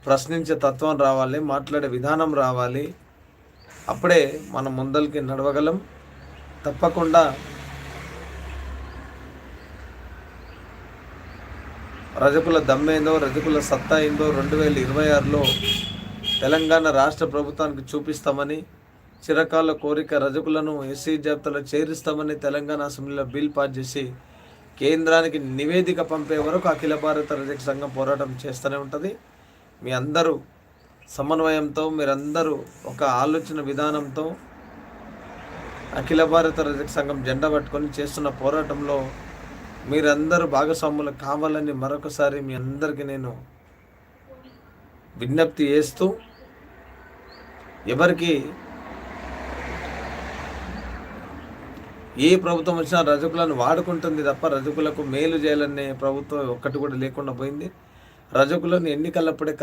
ప్రశ్నించే తత్వం రావాలి, మాట్లాడే విధానం రావాలి. అప్పుడే మనం ముందరికి నడవగలం. తప్పకుండా రజకుల దమ్మేందో, రజకుల సత్తా ఏందో 2026లో తెలంగాణ రాష్ట్ర ప్రభుత్వానికి చూపిస్తామని, చిరకాల కోరిక రజకులను ఎస్సీ జాబితాలో చేరుస్తామని తెలంగాణ అసెంబ్లీలో బిల్ పాస్ చేసి కేంద్రానికి నివేదిక పంపే వరకు అఖిల భారత రజక సంఘం పోరాటం చేస్తూనే ఉంటుంది. మీ అందరూ సమన్వయంతో, మీరందరూ ఒక ఆలోచన విధానంతో అఖిల భారత రజక సంఘం జెండా పట్టుకొని చేస్తున్న పోరాటంలో మీరందరూ భాగస్వాములు కావాలని మరొకసారి మీ అందరికీ నేను విజ్ఞప్తి చేస్తూ, ఎవరికి ఏ ప్రభుత్వం వచ్చినా రజకులను వాడుకుంటుంది తప్ప రజకులకు మేలు చేయాలనే ప్రభుత్వం ఒక్కటి కూడా లేకుండా పోయింది. రజకులను ఎన్నికలప్పుడే